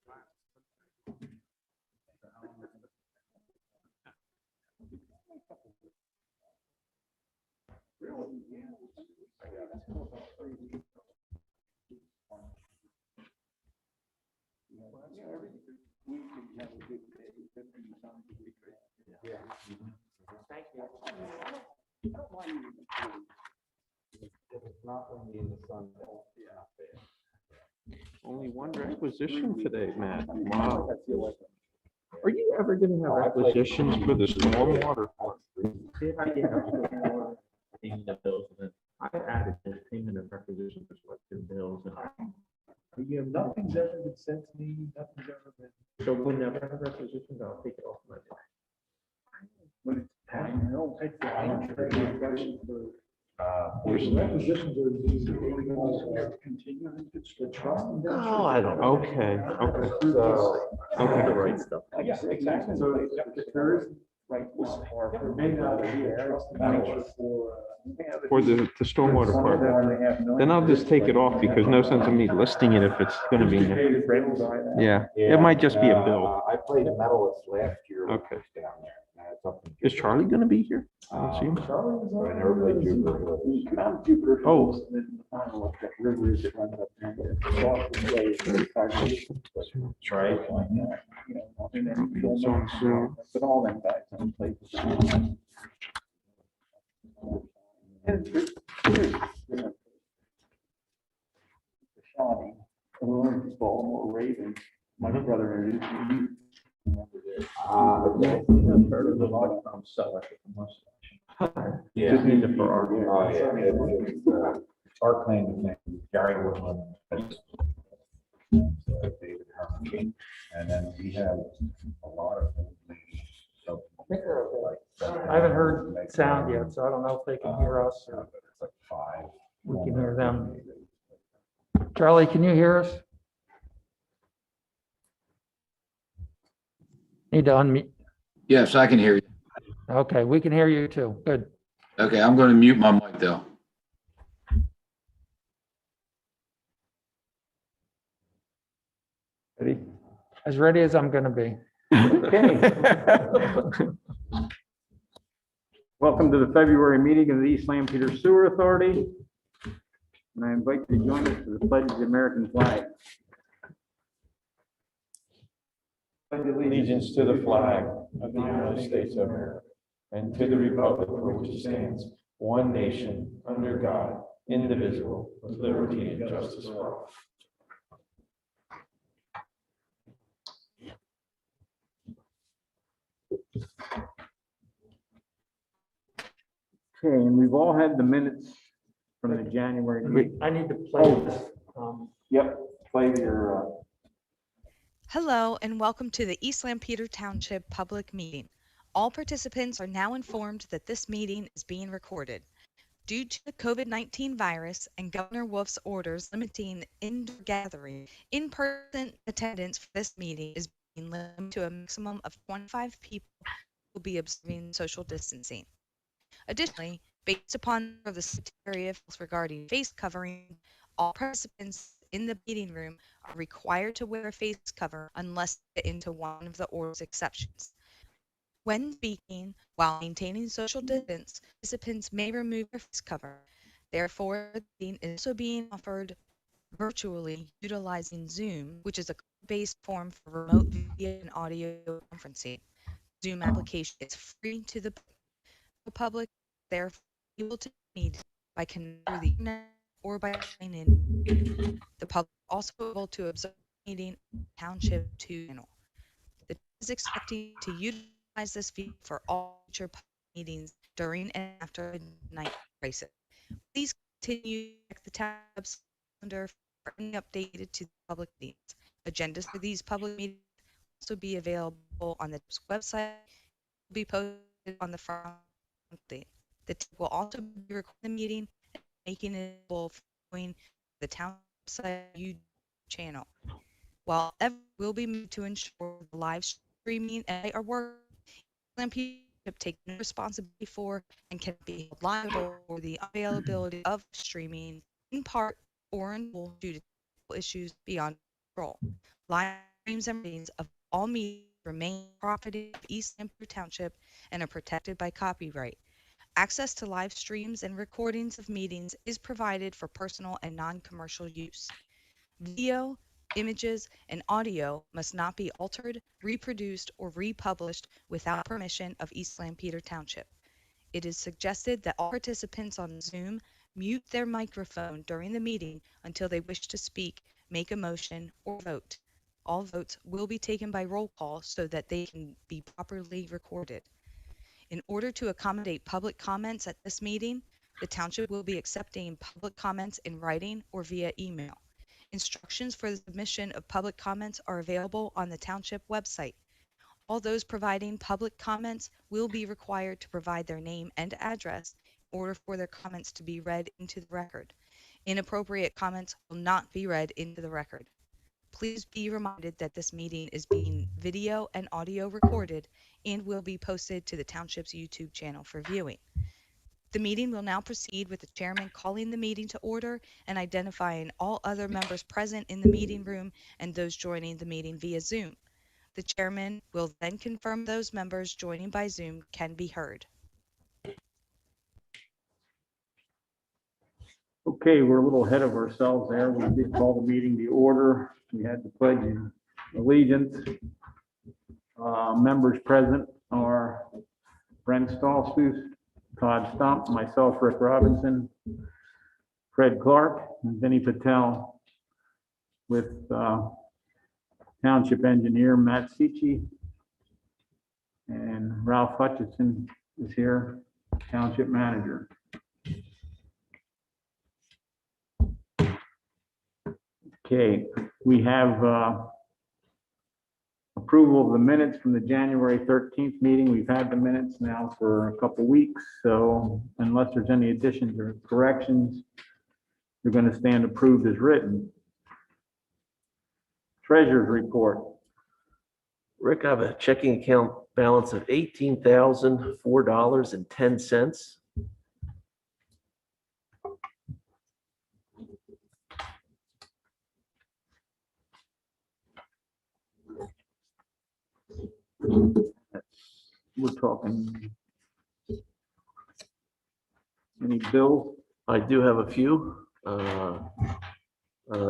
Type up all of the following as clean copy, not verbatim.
Thank you. If it's not windy in the sun, Only one requisition today, Matt. Wow. Are you ever gonna have requisitions for the stormwater? Payment of bills, and then I added this payment of requisitions for selected bills. You have nothing's ever been sent to me, nothing's ever been. So whenever I have requisitions, I'll take it off my bill. When it's time, I don't take the, I don't take the question for. Requisitions Continuing the trust. Oh, I don't know. Okay, okay. So, Okay. the right stuff. Yeah, exactly. So if there is, right, or maybe not be a trust manager for. For the stormwater part. Then I'll just take it off because no sense in me listing it if it's gonna be, yeah, it might just be a bill. I played a medalist last year. Okay. Down there. It's up in Is Charlie gonna be here? I don't see him. But I never played Jupiter Hills. Oh. Rivers that run up there. Try it. It's on Zoom. But all them guys on play. Shawnee, Baltimore Ravens, my brother introduced me. Okay. I've heard of the lot from Sutter from mustache. Yeah. Just need it for our. Oh, yeah. It's, our claim to fame, Gary Woodland. David Herman King. And then we have a lot of. I haven't heard sound yet, so I don't know if they can hear us or Like 5. we can hear them. Charlie, can you hear us? Need to unmute. Yes, I can hear you. Okay, we can hear you too. Good. Okay, I'm going to mute my mic though. Ready? As ready as I'm gonna be. Okay. Welcome to the February meeting of the East Lampeter Sewer Authority. And I invite you to join us for the pledge of the American flag. Allegiance to the flag of the United States of America and to the republic for which it stands, one nation, under God, indivisible, with liberty and justice for all. Okay, and we've all had the minutes from the January meeting. I need to play this. Yep, play your, Hello and welcome to the East Lampeter Township public meeting. All participants are now informed that this meeting is being recorded. Due to the COVID-19 virus and Governor Wolf's orders limiting indoor gathering, in-person attendance for this meeting is being limited to a maximum of 25 people who will be observing social distancing. Additionally, based upon the Secretary of Health regarding face covering, all participants in the meeting room are required to wear a face cover unless they get into one of the order's exceptions. When speaking, while maintaining social distance, participants may remove their face cover. Therefore, the meeting is also being offered virtually utilizing Zoom, which is a cloud-based form for remote video and audio conferencing. Zoom application is free to the public, therefore able to meet by connecting through the internet or by signing in. The public also able to observe the meeting Township 2 channel. The town is expecting to utilize this feature for all future public meetings during and after the night crisis. Please continue to check the tabs under for any updated to the public meetings. Agendas for these public meetings will also be available on the website. Will be posted on the front date. The team will also be recording the meeting and making it available for the town website YouTube channel. While everyone will be moved to ensure the live streaming and our work, Lampeter take no responsibility for and can be held liable for the availability of streaming in part or in full due to issues beyond control. Live streams and readings of all meetings remain property of East Lampeter Township and are protected by copyright. Access to live streams and recordings of meetings is provided for personal and non-commercial use. Video, images, and audio must not be altered, reproduced, or republished without permission of East Lampeter Township. It is suggested that all participants on Zoom mute their microphone during the meeting until they wish to speak, make a motion, or vote. All votes will be taken by roll call so that they can be properly recorded. In order to accommodate public comments at this meeting, the township will be accepting public comments in writing or via email. Instructions for the submission of public comments are available on the township website. All those providing public comments will be required to provide their name and address in order for their comments to be read into the record. Inappropriate comments will not be read into the record. Please be reminded that this meeting is being video and audio recorded and will be posted to the township's YouTube channel for viewing. The meeting will now proceed with the chairman calling the meeting to order and identifying all other members present in the meeting room and those joining the meeting via Zoom. The chairman will then confirm those members joining by Zoom can be heard. Okay, we're a little ahead of ourselves there. We did call the meeting to order. We had the pledge of allegiance. Members present are Brent Stallsfus, Todd Stump, myself, Rick Robinson, Fred Clark, and Vinny Patel, with Township Engineer Matt Sici, and Ralph Hutchinson is here, Township Manager. Okay, we have approval of the minutes from the January 13th meeting. We've had the minutes now for a couple weeks, so unless there's any additions or corrections, they're going to stand approved as written. Treasurer's report. Rick, I have a checking account balance of $18,004.10. We're talking any bills? I do have a few.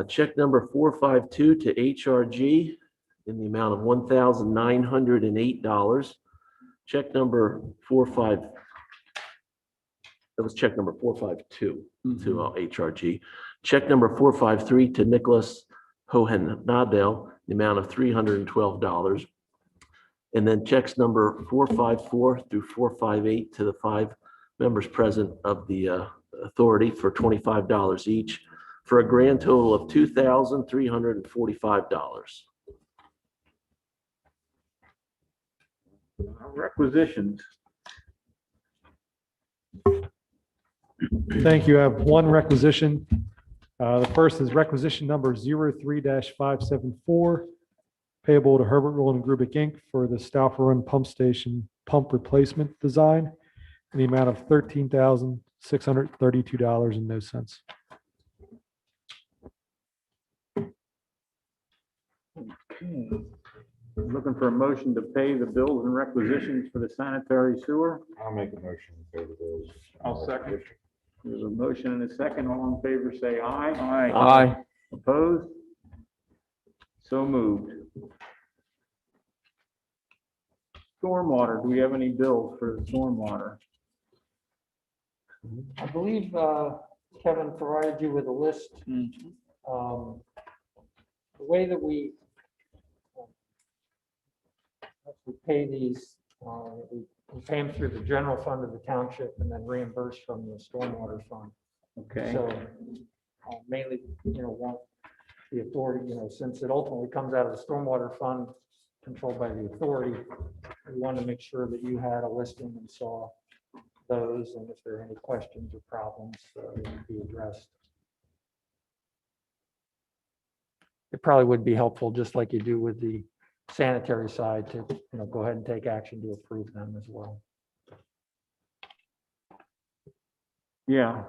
Check number 452 to HRG in the amount of $1,908. Check number 45. That was check number 452 to HRG. Check number 453 to Nicholas Hohenadel, the amount of $312. And then checks number 454 through 458 to the 5 members present of the authority for $25 each, for a grand total of $2,345. Requisitions. Thank you. I have one requisition. The first is requisition number 03-574, payable to Herbert Roland Grubick Inc. for the Stauffer Run Pump Station pump replacement design in the amount of $13,632.00. Okay. Looking for a motion to pay the bills and requisitions for the sanitary sewer. I'll make a motion to pay the bills. I'll second. There's a motion and a second. All in favor, say aye. Aye. Opposed? So moved. Stormwater, do we have any bills for the stormwater? I believe Kevin provided you with a list. The way that we pay these, we pay them through the general fund of the township and then reimburse from the stormwater fund. Okay, So mainly, want the authority, since it ultimately comes out of the stormwater fund controlled by the authority, we wanted to make sure that you had a listing and saw those, and if there are any questions or problems, they would be addressed. It probably would be helpful, just like you do with the sanitary side, to go ahead and take action to approve them as well. yeah.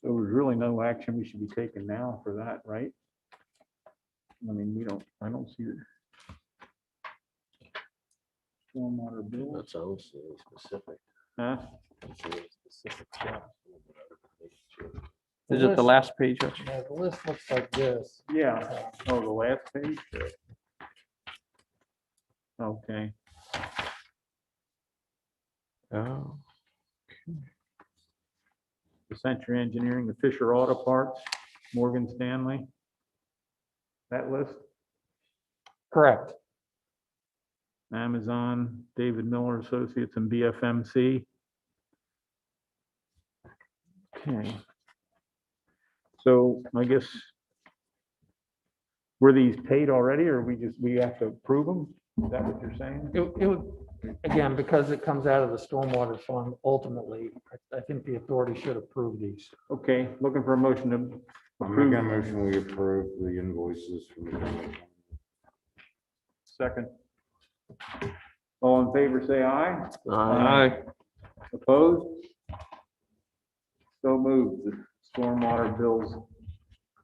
So there's really no action we should be taking now for that, right? I mean, I don't see it. Stormwater bill, That's also specific. huh? That's really specific stuff. The Is it the list- last page? Rich? Yeah, the list looks like this. Yeah, oh, the last page? Okay, Oh. the Century Engineering, the Fisher Auto Parts, Morgan Stanley. That list, Correct. Amazon, David Miller Associates and BFMC. Okay. So I guess, were these paid already, or we have to approve them? Is that what you're saying? It would, again, because it comes out of the stormwater fund, ultimately, I think the authority should approve these. Okay, looking for a motion to I'm making a approve. motion, we approve the invoices from the general fund. Second. All in favor, say aye. Aye. Opposed? So moved. The stormwater bills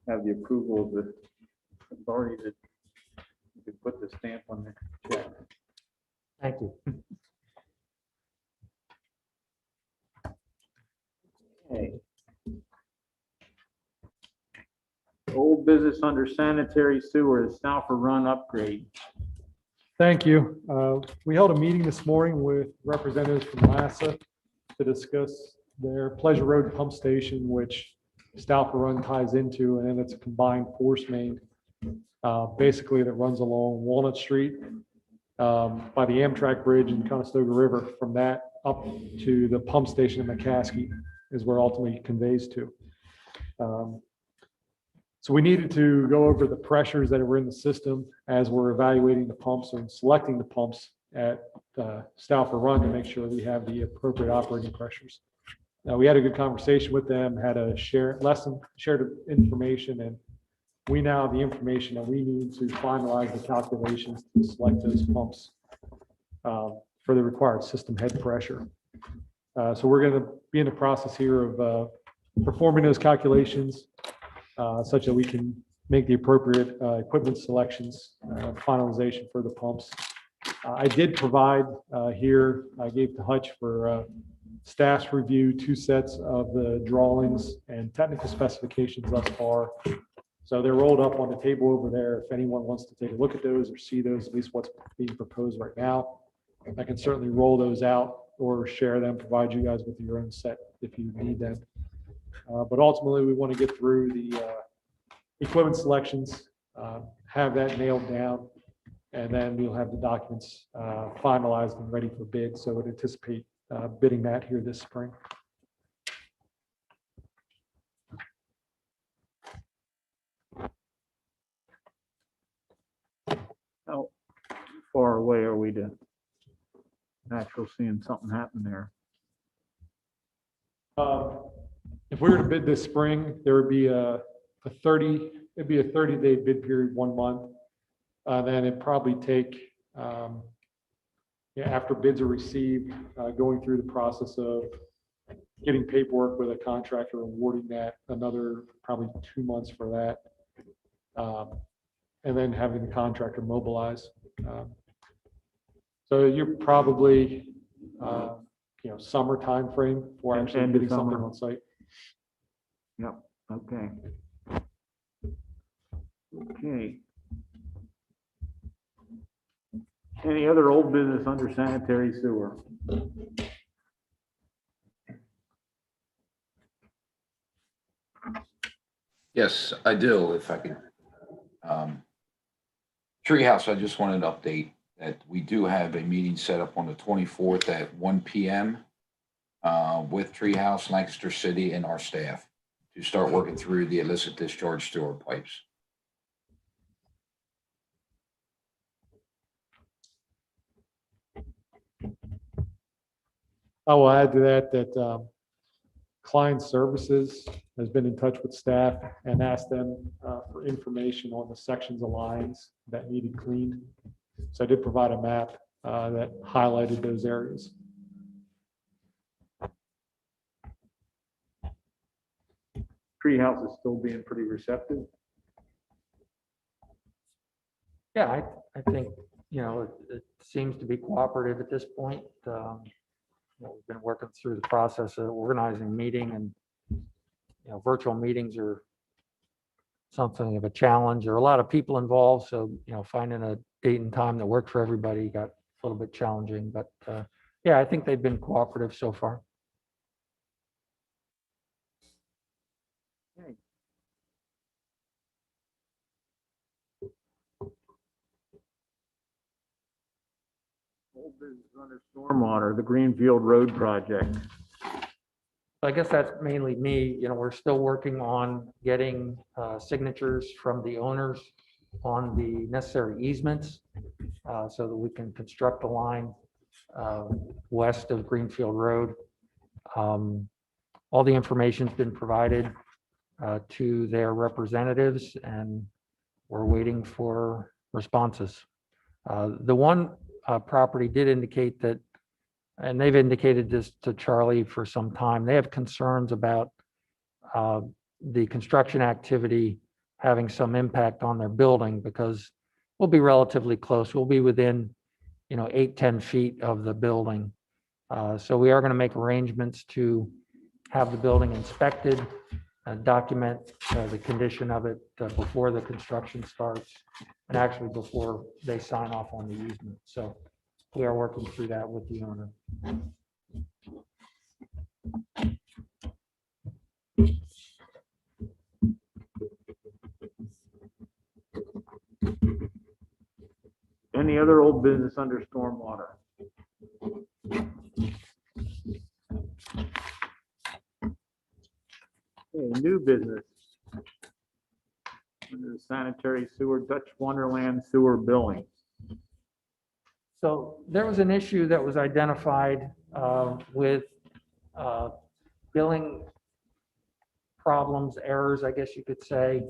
have the approval of the authority that you can put the stamp on the check. Thank you. Okay. Old business under sanitary sewer, the Stauffer Run upgrade. Thank you. We held a meeting this morning with representatives from LASA to discuss their Pleasure Road pump station, which Stauffer Run ties into, and then it's a combined force main, basically that runs along Walnut Street by the Amtrak Bridge in Conestoga River. From that up to the pump station in McCaskey is where ultimately it conveys to. So we needed to go over the pressures that were in the system as we're evaluating the pumps and selecting the pumps at Stauffer Run to make sure we have the appropriate operating pressures. We had a good conversation with them, had a shared information, and we now have the information that we need to finalize the calculations to select those pumps for the required system head pressure. So we're going to be in the process here of performing those calculations such that we can make the appropriate equipment selections, finalization for the pumps. I did provide here, I gave to Hutch for staff's review, 2 sets of the drawings and technical specifications thus far. So they're rolled up on the table over there. If anyone wants to take a look at those or see those, at least what's being proposed right now, I can certainly roll those out or share them, provide you guys with your own set if you need them. But ultimately, we want to get through the equipment selections, have that nailed down, and then we'll have the documents finalized and ready for bid. So would anticipate bidding that here this spring. How far away are we to actually seeing something happen there? If we were to bid this spring, there would be it'd be a 30-day bid period, 1 month. Then it'd probably take, after bids are received, going through the process of getting paperwork with a contractor, awarding that, another probably 2 months for that. And then having the contractor mobilize. So you're probably, summer timeframe for actually End of getting something summer. on site. Yep, okay. Okay. Any other old business under sanitary sewer? Yes, I do, if I could. Treehouse, I just wanted to update that we do have a meeting set up on the 24th at 1 PM with Treehouse, Lancaster City, and our staff to start working through the illicit discharge sewer pipes. I will add to that Client Services has been in touch with staff and asked them for information on the sections of lines that needed cleaned. So I did provide a map that highlighted those areas. Treehouse is still being pretty receptive. Yeah, I think, it seems to be cooperative at this point. We've been working through the process of organizing a meeting, and, virtual meetings are something of a challenge. There are a lot of people involved, so, finding a date and time that worked for everybody got a little bit challenging, but, yeah, I think they've been cooperative so far. Old business under stormwater, the Greenfield Road project. I guess that's mainly me. We're still working on getting signatures from the owners on the necessary easements so that we can construct a line west of Greenfield Road. All the information's been provided to their representatives, and we're waiting for responses. The one property did indicate that, and they've indicated this to Charlie for some time, they have concerns about the construction activity having some impact on their building, because we'll be relatively close. We'll be within, 8-10 feet of the building. So we are going to make arrangements to have the building inspected, document the condition of it before the construction starts, and actually before they sign off on the easement. So we are working through that with the owner. Any other old business under stormwater? Okay, new business. Under the sanitary sewer, Dutch Wonderland sewer billing. So there was an issue that was identified with billing problems, errors, I guess you could say,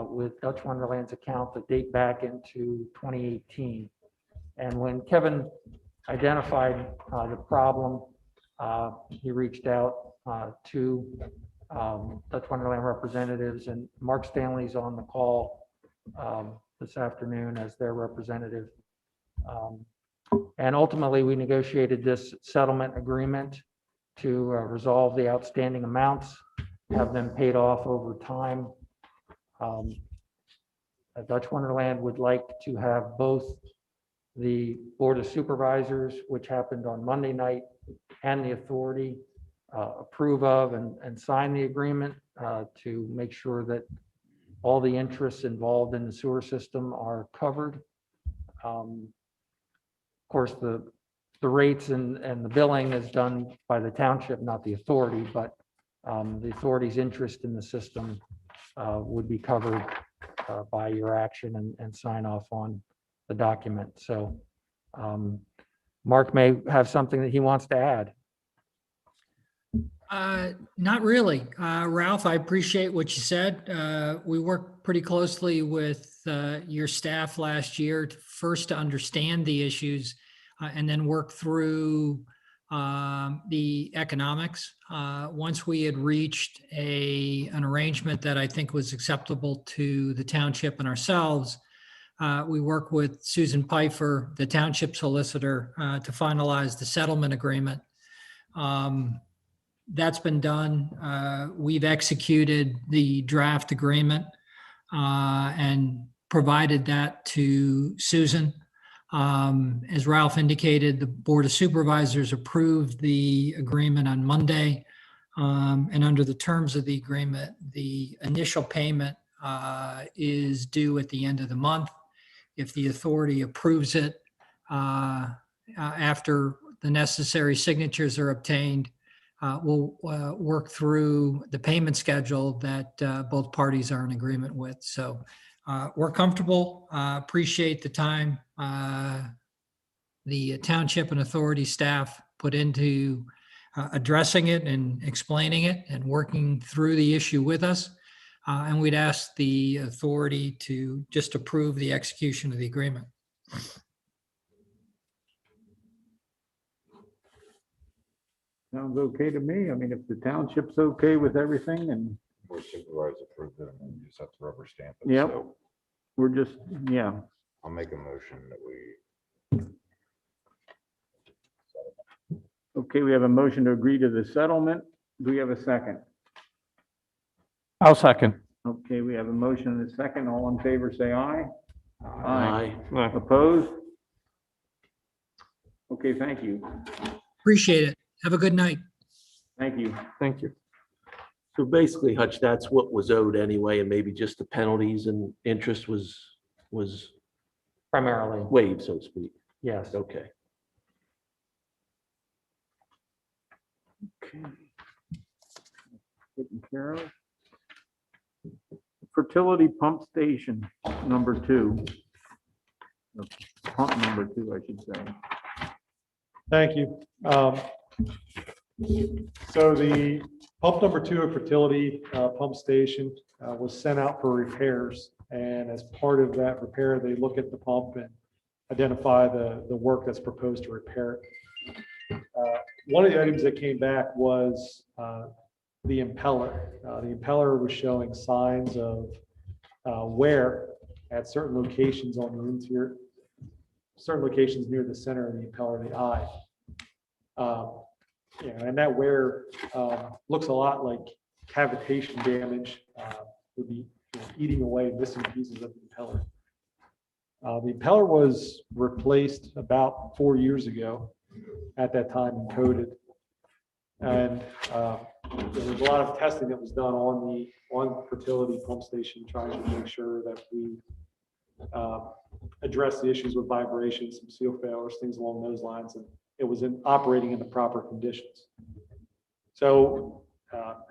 with Dutch Wonderland's account that date back into 2018. And when Kevin identified the problem, he reached out to Dutch Wonderland representatives, and Mark Stanley's on the call this afternoon as their representative. And ultimately, we negotiated this settlement agreement to resolve the outstanding amounts, have them paid off over time. Dutch Wonderland would like to have both the Board of Supervisors, which happened on Monday night, and the authority approve of and sign the agreement to make sure that all the interests involved in the sewer system are covered. Of course, the rates and the billing is done by the township, not the authority, but the authority's interest in the system would be covered by your action and sign off on the document. So Mark may have something that he wants to add. Not really. Ralph, I appreciate what you said. We worked pretty closely with your staff last year to understand the issues and then work through the economics. Once we had reached an arrangement that I think was acceptable to the township and ourselves, we worked with Susan Pfeiffer, the township solicitor, to finalize the settlement agreement. That's been done. We've executed the draft agreement and provided that to Susan. As Ralph indicated, the Board of Supervisors approved the agreement on Monday. And under the terms of the agreement, the initial payment is due at the end of the month. If the authority approves it after the necessary signatures are obtained, we'll work through the payment schedule that both parties are in agreement with. So we're comfortable, appreciate the time the township and authority staff put into addressing it and explaining it and working through the issue with us. And we'd ask the authority to just approve the execution of the agreement. Sounds okay to me. I mean, if the township's okay with everything and board supervisor approved it, and then you just have to rubber stamp it. Yep. So We're just, yeah, I'll make a motion that we. okay, we have a motion to agree to the settlement. Do we have a second? I'll second. Okay, we have a motion and a second. All in favor, say aye. Aye. Opposed? Okay, thank you. Appreciate it. Have a good night. Thank you. Thank you. So basically, Hutch, that's what was owed anyway, and maybe just the penalties and interest was Primarily, waived, so to speak. yes. Okay. Okay. Taken care of. Fertility pump station, number 2. Pump number 2, I should say. Thank you. So the pump number 2 of Fertility Pump Station was sent out for repairs. And as part of that repair, they look at the pump and identify the work that's proposed to repair it. One of the items that came back was the impeller. The impeller was showing signs of wear at certain locations on the interior, certain locations near the center of the impeller, the eye. And that wear looks a lot like cavitation damage would be eating away missing pieces of the impeller. The impeller was replaced about 4 years ago at that time and coated. And there was a lot of testing that was done on Fertility Pump Station, trying to make sure that we address the issues with vibrations, some seal failures, things along those lines, and it was operating in the proper conditions. So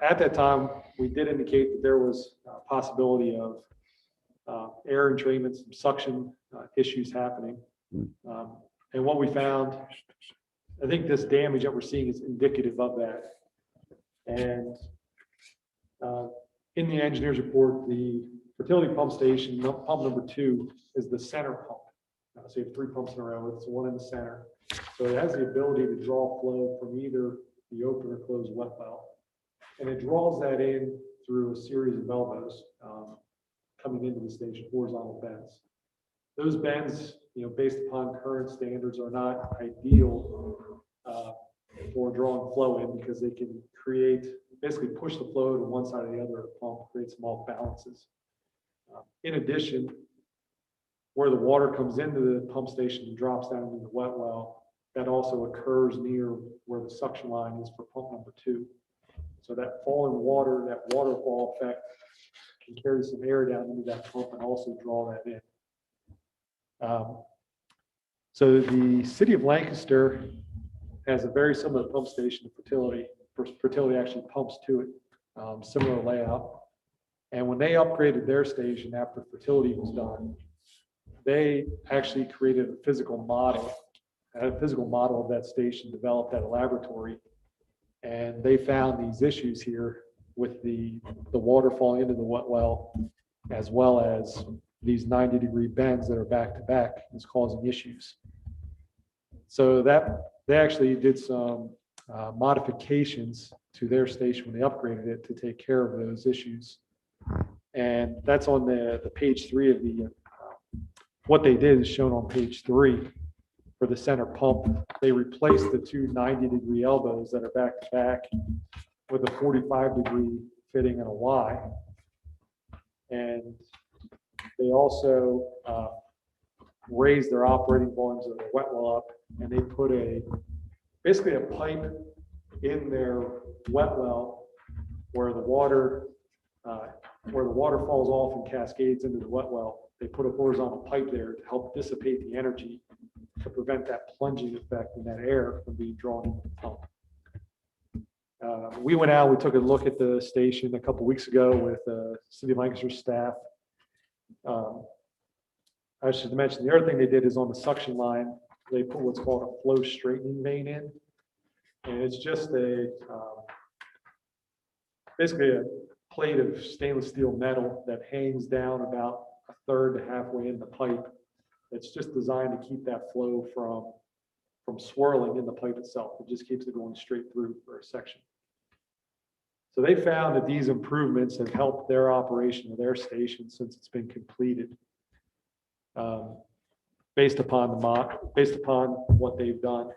at that time, we did indicate that there was a possibility of air entrainment, some suction issues happening. And what we found, I think this damage that we're seeing is indicative of that. And in the engineer's report, the Fertility Pump Station, pump number 2 is the center pump. So you have 3 pumps in a row, it's one in the center. So it has the ability to draw flow from either the open or closed wet well. And it draws that in through a series of elbows coming into the station, horizontal bends. Those bends, based upon current standards, are not ideal for drawing flow in because they can basically push the flow to one side or the other of the pump, create some off balances. In addition, where the water comes into the pump station and drops down into the wet well, that also occurs near where the suction line is for pump number 2. So that falling water, that waterfall effect can carry some air down into that pump and also draw that in. So the city of Lancaster has a very similar pump station to Fertility. Fertility actually pumps to it, similar layout. And when they upgraded their station after Fertility was done, they actually created a physical model of that station developed at a laboratory. And they found these issues here with the water falling into the wet well, as well as these 90-degree bends that are back to back is causing issues. So that they actually did some modifications to their station when they upgraded it to take care of those issues. And that's on the page 3 of the, what they did is shown on page 3 for the center pump. They replaced the 2 90-degree elbows that are back to back with a 45-degree fitting and a Y. And they also raised their operating volumes of the wet well up, and they put basically a pipe in their wet well where the water falls off and cascades into the wet well. They put a horizontal pipe there to help dissipate the energy to prevent that plunging effect and that air from being drawn into the pump. We went out, we took a look at the station a couple weeks ago with City of Lancaster staff. I should mention the other thing they did is on the suction line, they put what's called a flow straightening vane in. And it's just basically a plate of stainless steel metal that hangs down about 1/3 to halfway in the pipe. It's just designed to keep that flow from swirling in the pipe itself. It just keeps it going straight through for a section. So they found that these improvements have helped their operation of their station since it's been completed. Based upon what they've done,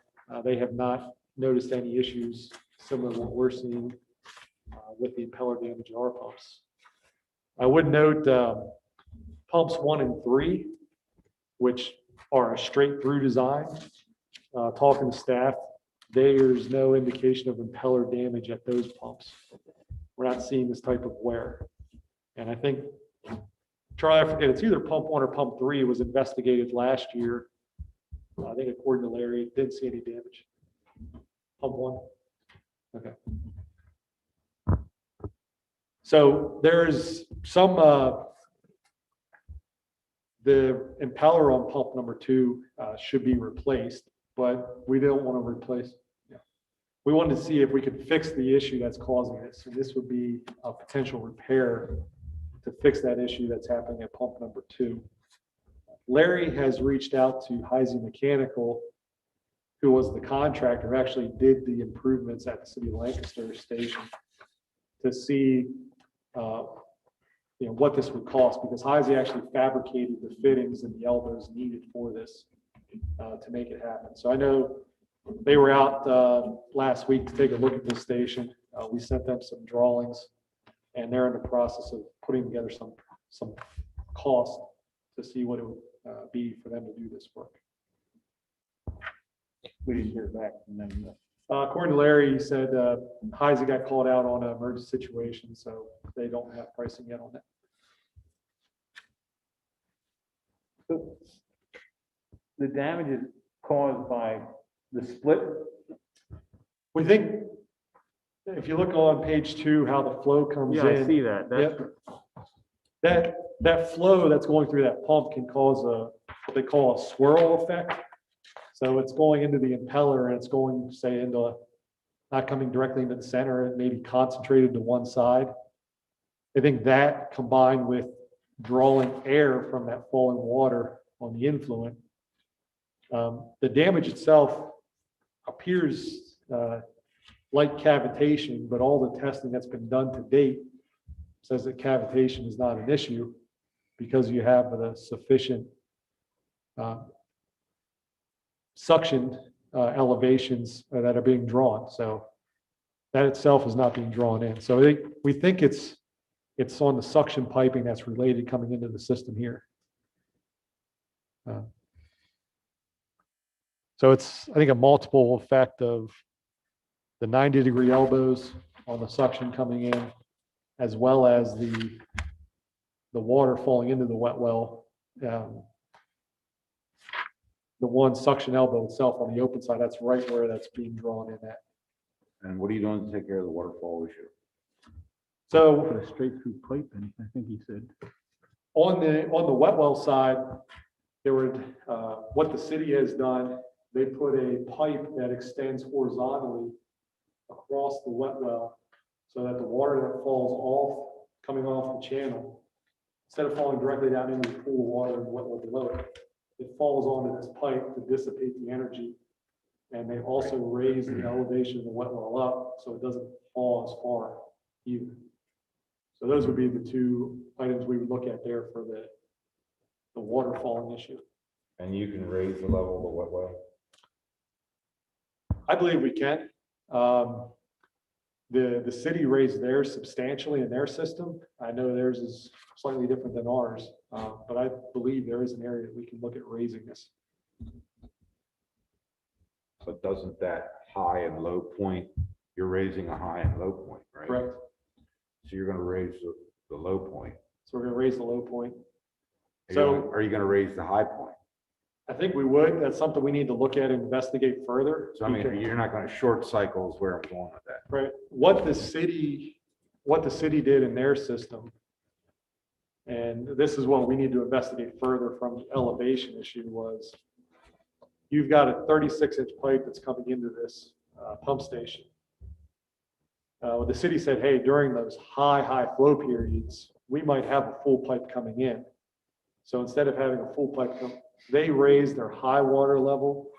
they have not noticed any issues similar to what we're seeing with the impeller damage in our pumps. I would note pumps 1 and 3, which are a straight through design. Talking to staff, there's no indication of impeller damage at those pumps. We're not seeing this type of wear. And I think, Charlie, I forget, it's either pump 1 or pump 3 was investigated last year. I think according to Larry, didn't see any damage. Pump 1. Okay. So there's some, the impeller on pump number 2 should be replaced, but we don't want to replace. We wanted to see if we could fix the issue that's causing this. And this would be a potential repair to fix that issue that's happening at pump number 2. Larry has reached out to Heisey Mechanical, who was the contractor who actually did the improvements at the City of Lancaster station, to see what this would cost, because Heisey actually fabricated the fittings and the elbows needed for this to make it happen. So I know they were out last week to take a look at this station. We sent them some drawings, and they're in the process of putting together some cost to see what it would be for them to do this work. We didn't hear back from them. According to Larry, he said Heisey got called out on an emergency situation, so they don't have pricing yet on that. So the damage is caused by the split. We think, if you look on page 2, how the flow comes in. Yeah, I see that. Yep. That flow that's going through that pump can cause what they call a swirl effect. So it's going into the impeller and it's going, say, into, not coming directly into the center, it may be concentrated to one side. I think that combined with drawing air from that falling water on the influent, the damage itself appears like cavitation, but all the testing that's been done to date says that cavitation is not an issue because you have the sufficient suction elevations that are being drawn. So that itself is not being drawn in. So we think it's on the suction piping that's related coming into the system here. So it's, I think, a multiple effect of the 90-degree elbows on the suction coming in, as well as the water falling into the wet well. The one suction elbow itself on the open side, that's right where that's being drawn in at. And what are you doing to take care of the waterfall issue? So Put a straight through pipe in, I think he said. on the wet well side, there were what the city has done. They put a pipe that extends horizontally across the wet well, so that the water that falls off, coming off the channel, instead of falling directly down into the pool of water and the wet well below it, it falls onto this pipe to dissipate the energy. And they also raise the elevation of the wet well up so it doesn't fall as far either. So those would be the two items we would look at there for the water falling issue. And you can raise the level of the wet well? I believe we can. The city raised theirs substantially in their system. I know theirs is slightly different than ours, but I believe there is an area that we can look at raising this. But doesn't that high and low point, you're raising a high and low point, right? Correct. So you're gonna raise the low point. So we're gonna raise the low point. Are you gonna raise the high point? I think we would. That's something we need to look at and investigate further. So I mean, you're not gonna short cycles where I'm going with that. Right. What the city did in their system, and this is what we need to investigate further from the elevation issue, was you've got a 36-inch pipe that's coming into this pump station. The city said, hey, during those high flow periods, we might have a full pipe coming in. So instead of having a full pipe come, they raised their high water level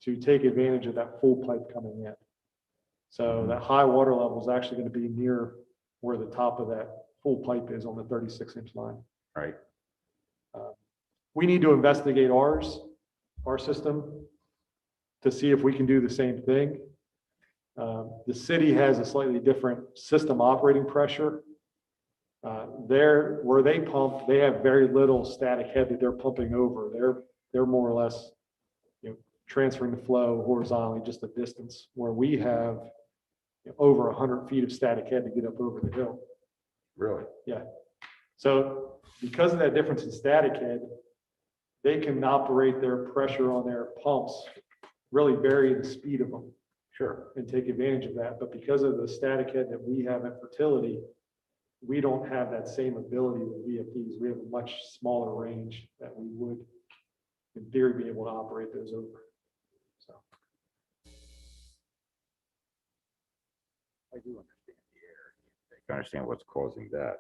to take advantage of that full pipe coming in. So that high water level is actually going to be near where the top of that full pipe is on the 36-inch line. Right. We need to investigate our system to see if we can do the same thing. The city has a slightly different system operating pressure. Where they pump, they have very little static head that they're pumping over. They're more or less, transferring the flow horizontally just a distance, where we have over 100 feet of static head to get up over the hill. Really? Yeah. So because of that difference in static head, they can operate their pressure on their pumps, really vary the speed of them. Sure. And take advantage of that. But because of the static head that we have at Fertility, we don't have that same ability with VFDs. We have a much smaller range that we would, in theory, be able to operate those over. So I do understand the air. I understand what's causing that.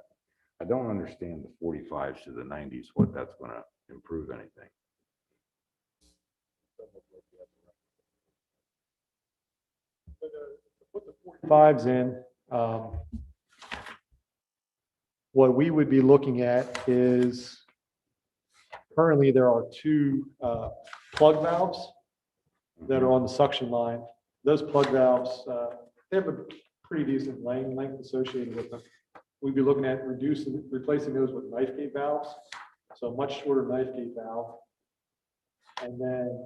I don't understand the 45s to the 90s, what that's going to improve anything. put the 45s in, what we would be looking at is currently there are two plug valves that are on the suction line. Those plug valves, they have a pretty decent length associated with them. We'd be looking at replacing those with knife gate valves, so a much shorter knife gate valve. And then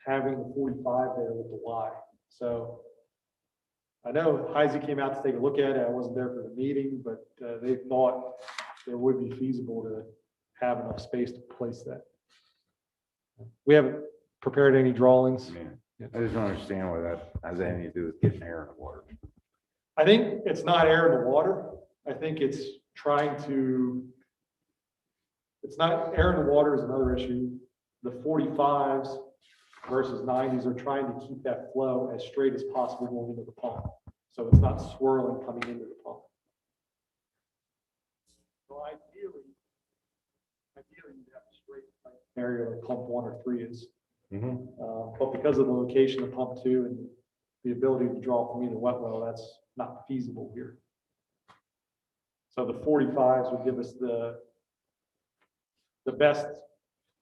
having the 45 there with the Y. So I know Heisey came out to take a look at it. I wasn't there for the meeting, but they thought it would be feasible to have enough space to place that. We haven't prepared any drawings. Yeah. I just don't understand why that has anything to do with getting air in the water. I think it's not air in the water. I think it's it's not air in the water is another issue. The 45s versus 90s are trying to keep that flow as straight as possible going into the pump. So it's not swirling coming into the pump. So ideally you have a straight area like pump 1 or 3 is. But because of the location of pump 2 and the ability to draw from either wet well, that's not feasible here. So the 45s would give us the best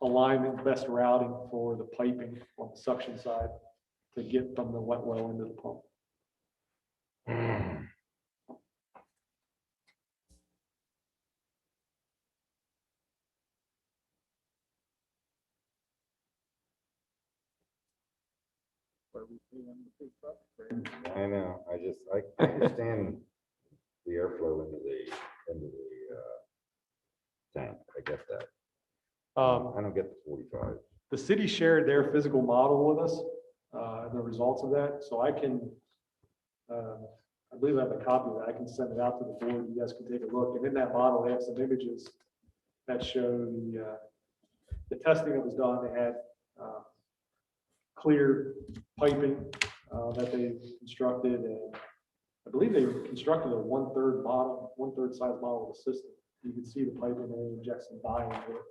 alignment, best routing for the piping on the suction side to get from the wet well into the pump. I know, I understand the airflow into the tank, I get that. I don't get the 45. The city shared their physical model with us, the results of that. So I can, I believe I have a copy of that. I can send it out to the board. You guys can take a look. And in that model, they have some images that show the testing that was done. They had clear piping that they constructed, and I believe they constructed a 1/3 size model of the system. You can see the piping and they inject some dye into it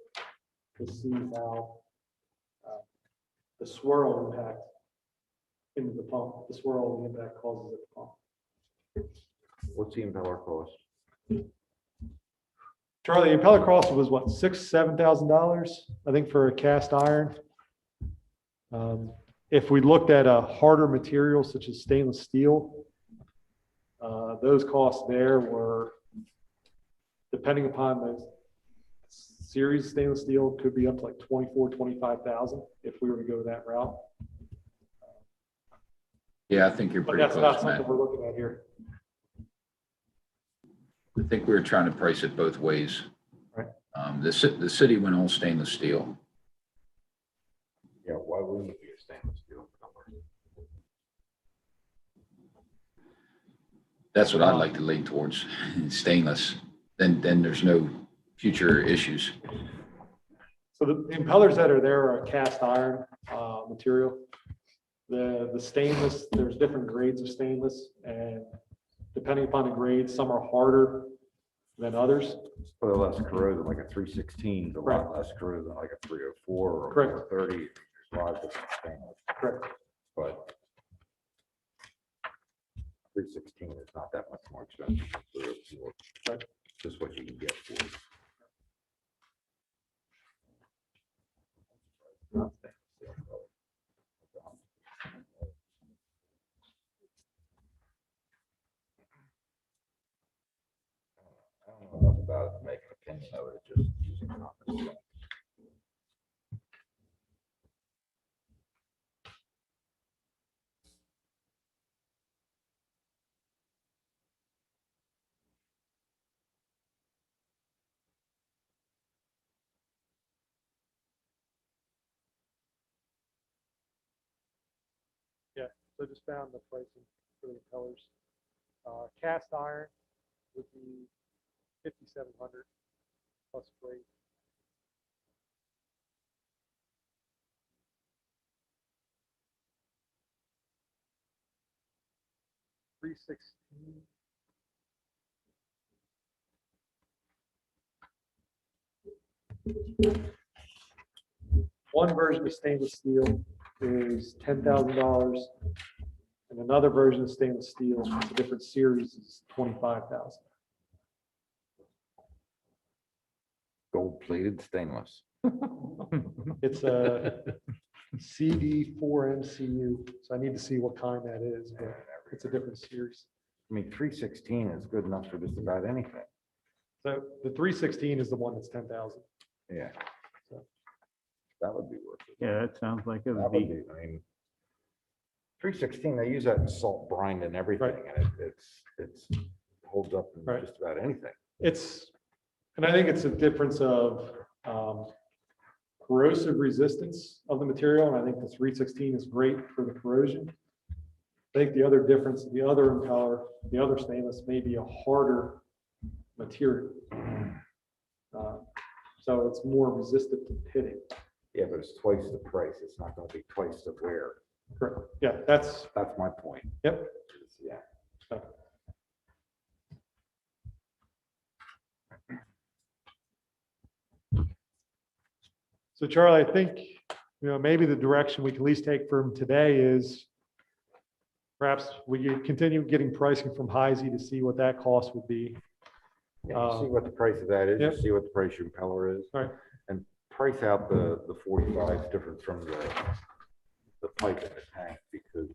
to see how the swirl impact into the pump, the swirl impact causes at the pump. What's the impeller cost? Charlie, the impeller cost was what, $7,000, I think, for a cast iron. If we looked at a harder material such as stainless steel, those costs there were, depending upon the series stainless steel, could be up to like $24,000-$25,000 if we were to go that route. Yeah, I think you're But pretty that's not close, something Matt. we're looking at here. I think we were trying to price it both ways. Right. The city went all stainless steel. Yeah, why wouldn't it be a stainless steel impeller? That's what I'd like to lean towards, stainless. Then there's no future issues. So the impellers that are there are cast iron material. The stainless, there's different grades of stainless, and depending upon the grade, some are harder than others. Well, less corrosion, like a 316 is a Right. lot less corrosion than like a 304 or a Correct. 430. There's a lot of different stainless, Correct. but 316 is not that much more expensive. For just what you can get for it. I don't know enough about it to make an opinion of it, just using common sense. Yeah, so just found the pricing for the colors. Cast iron would be 5,700 plus freight. $316. One version of stainless steel is $10,000, and another version of stainless steel, it's a different series, is 25,000. Gold-plated stainless. It's a CD4MCU, so I need to see what kind that is, but it's a different series. I mean, 316 is good enough for just about anything. So the 316 is the one that's 10,000. Yeah. That would be worth it. Yeah, that sounds like it That would would be. be, I mean, 316, they use that in salt brine and everything, and it's holds up in Right. just about anything. And I think it's a difference of corrosive resistance of the material, and I think the 316 is great for the corrosion. I think the other difference, the other impeller, the other stainless may be a harder material. So it's more resistant to pitting. Yeah, but it's twice the price. It's not going to be twice the wear. Correct. Yeah, that's, That's my point. yep. Yeah. So Charlie, I think, maybe the direction we can at least take from today is perhaps we could continue getting pricing from Heisey to see what that cost would be. Yeah, you see what the price of that is, Yep. you see what the price of your impeller is. Right. And price out the 45 different from the pipe in the tank, because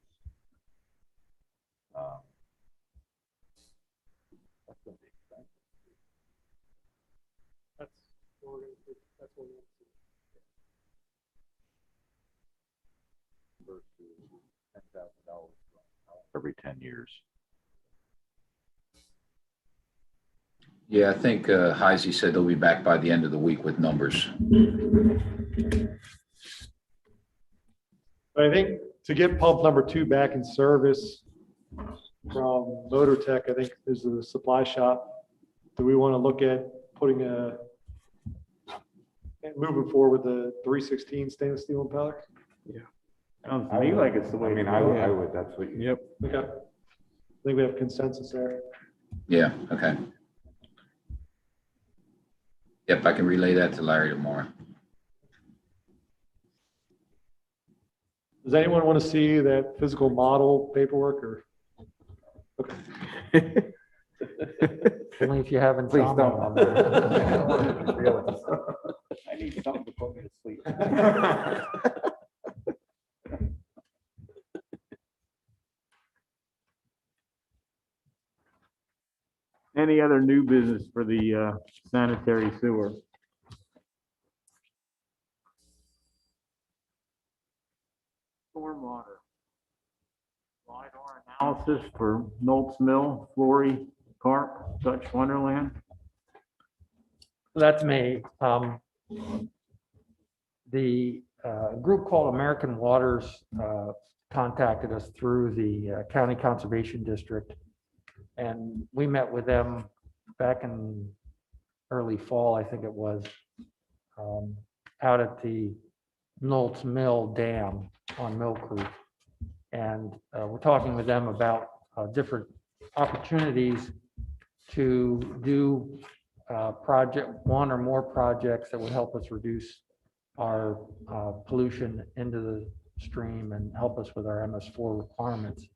that's gonna be expensive. That's what we're gonna see. Versus $10,000 every 10 years. Yeah, I think Heisey said they'll be back by the end of the week with numbers. But I think to get pump number 2 back in service from Motor Tech, I think there's a supply shop. Do we want to look at putting and moving forward with the 316 stainless steel impeller? Sounds to me like it's the way. I mean, to I go. would, that's what you. Yep. Okay. I think we have consensus there. Yeah, okay. Yep, I can relay that to Larry tomorrow. Does anyone want to see that physical model paperwork or? Okay. Only if you haven't. Please don't. Really. I need something to put me to sleep. Any other new business for the sanitary sewer? Stormwater. LiDAR analysis for Nolts Mill, Flory, Carp, Dutch Wonderland. That's me. The group called American Waters contacted us through the County Conservation District. And we met with them back in early fall, I think it was, out at the Nolts Mill Dam on Mill Creek. And we're talking with them about different opportunities to do one or more projects that would help us reduce our pollution into the stream and help us with our MS4 requirements.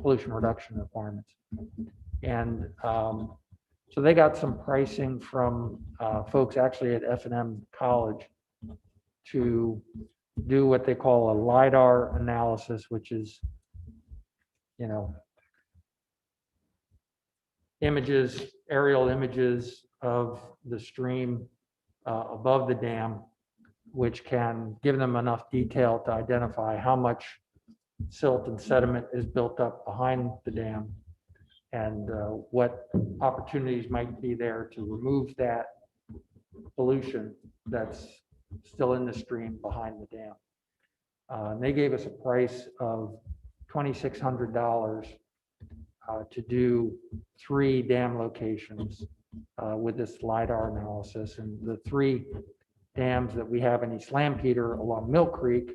pollution reduction requirements. And so they got some pricing from folks actually at F&M College to do what they call a LiDAR analysis, which is, you know, images, aerial images of the stream above the dam, which can give them enough detail to identify how much silt and sediment is built up behind the dam and what opportunities might be there to remove that pollution that's still in the stream behind the dam. And they gave us a price of $2,600 to do 3 dam locations with this LiDAR analysis. And the 3 dams that we have in East Lampeter along Mill Creek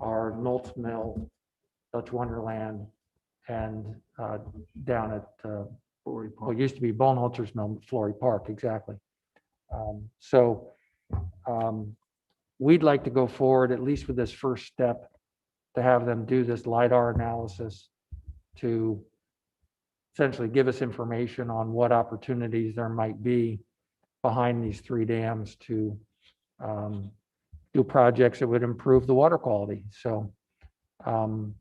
are Knolt's Mill, Dutch Wonderland, and down at what used to be Bonholzer's Mill, Flory Park, exactly. We'd like to go forward, at least with this first step, to have them do this LiDAR analysis to essentially give us information on what opportunities there might be behind these 3 dams to do projects that would improve the water quality. So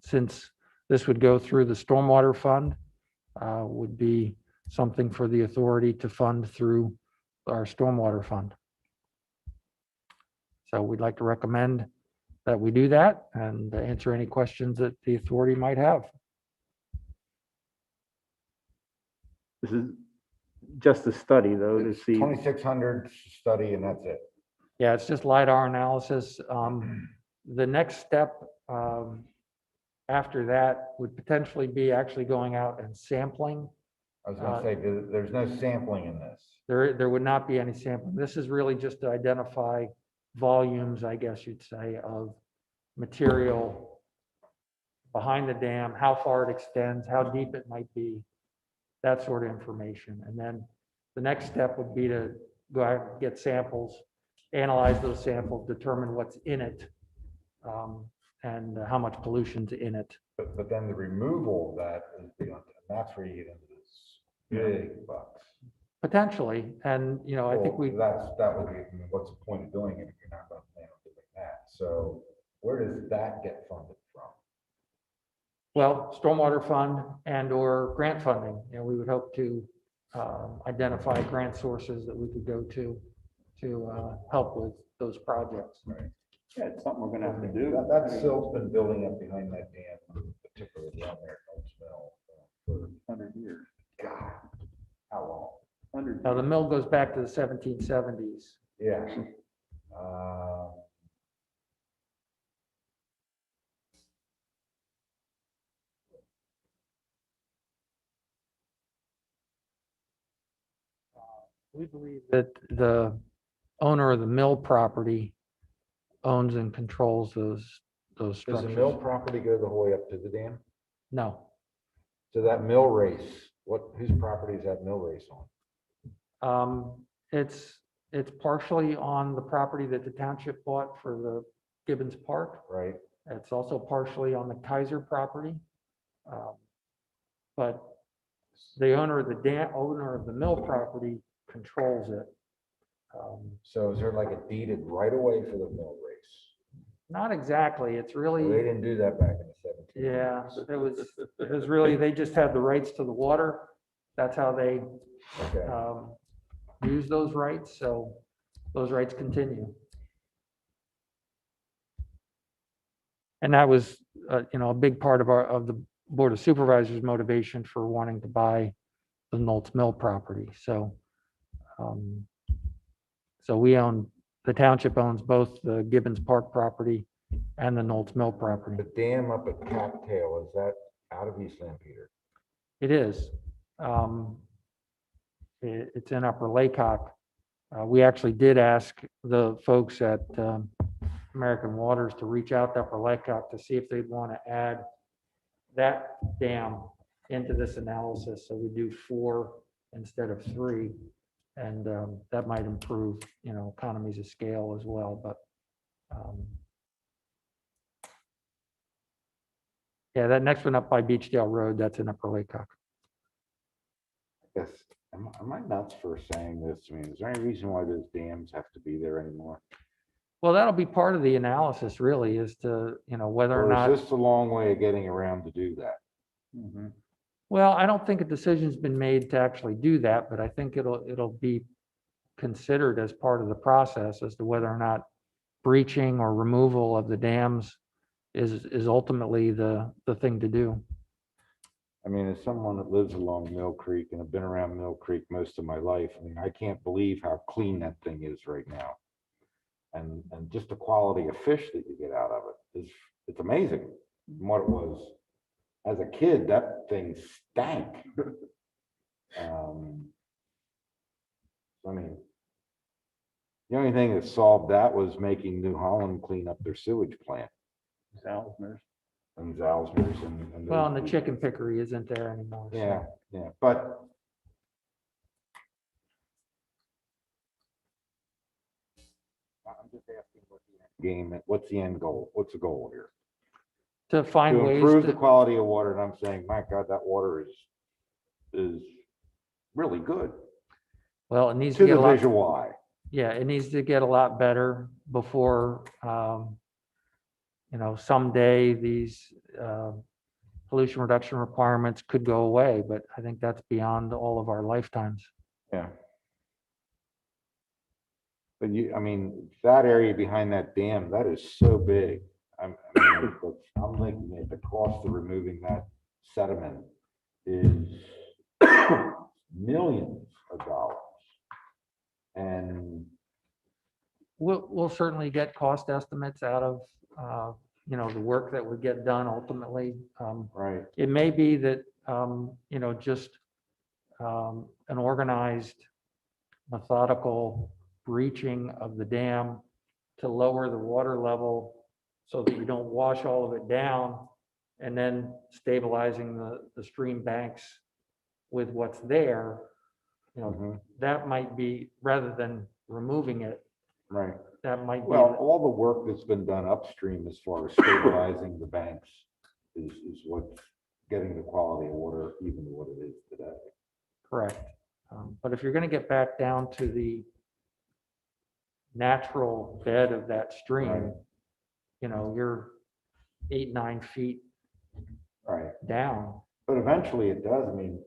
since this would go through the stormwater fund, would be something for the authority to fund through our stormwater fund. So we'd like to recommend that we do that and answer any questions that the authority might have. This is just a study, though, to see. 2,600 study and that's it. Yeah, it's just LiDAR analysis. The next step after that would potentially be actually going out and sampling. I was gonna say, there's no sampling in this. There would not be any sampling. This is really just to identify volumes, I guess you'd say, of material behind the dam, how far it extends, how deep it might be, that sort of information. And then the next step would be to go out and get samples, analyze those samples, determine what's in it, and how much pollution's in it. But then the removal of that is beyond, and that's where you get into this big bucks. Potentially, and you know, I think we, That would be, I mean, what's the point of doing it if you're not going to plan on doing that? So where does that get funded from? well, stormwater fund and or grant funding. You know, we would hope to identify grant sources that we could go to help with those projects. Right. Yeah, it's something we're gonna have to do. That silt's been building up behind that dam, particularly down there at Knolt's Mill for 100 years. God, how long? 100. Now, the mill goes back to the 1770s. Yeah. We believe that the owner of the mill property owns and controls those Does the structures. mill property go the whole way up to the dam? No, So that mill race, whose property is that mill race on? it's partially on the property that the township bought for the Gibbons Park. Right? It's also partially on the Kaiser property. But the owner of the mill property controls it. So is there like a deeded right away for the mill race? Not exactly, it's They really, didn't do that back in the 1700s. yeah, it was really, they just had the rights to the water. That's how they Okay. use those rights, so those rights continue. And that was, you know, a big part of the Board of Supervisors' motivation for wanting to buy the Knolt's Mill property. So, so the township owns both the Gibbons Park property and the Knolt's Mill property. The dam up at Cattail, is that out of East Lampeter? It is. It's in Upper Laycock. We actually did ask the folks at American Waters to reach out to Upper Laycock to see if they'd want to add that dam into this analysis. So we do 4 instead of 3. And that might improve, you know, economies of scale as well. But Yeah, that next one up by Beechdale Road, that's in Upper Laycock. Yes, am I nuts for saying this? I mean, is there any reason why those dams have to be there anymore? Well, that'll be part of the analysis really is to, whether or Or not, is this a long way of getting around to do that? well, I don't think a decision's been made to actually do that, but I think it'll be considered as part of the process as to whether or not breaching or removal of the dams is ultimately the thing to do. I mean, as someone that lives along Mill Creek and have been around Mill Creek most of my life, I mean, I can't believe how clean that thing is right now. And just the quality of fish that you get out of it is, it's amazing from what it was. As a kid, that thing stank. I mean, the only thing that solved that was making New Holland clean up their sewage plant. Salzner's. And Zalsner's and. Well, and the those chicken pickery isn't there anymore. so- Yeah, yeah, but. I'm just asking what the end game, what's the end goal? What's the goal here? To find To ways improve the to, quality of water, and I'm saying, my God, that water is really good well, it needs to to get a the lot, visual eye. yeah, it needs to get a lot better before, someday these pollution reduction requirements could go away, but I think that's beyond all of our lifetimes. Yeah. But I mean, that area behind that dam, that is so big. I'm thinking that the cost of removing that sediment is millions of dollars. And We'll certainly get cost estimates out of, the work that would get done ultimately. right, It may be that, just an organized, methodical breaching of the dam to lower the water level so that you don't wash all of it down, and then stabilizing the stream banks with what's there, mhm, that might be, rather than removing it, right. that might be. Well, all the work that's been done upstream as far as stabilizing the banks is what's getting the quality of water even to what it is today. Correct. But if you're going to get back down to the natural bed of that stream, Right. You're 8, 9 feet Right. down. But eventually it does. I mean,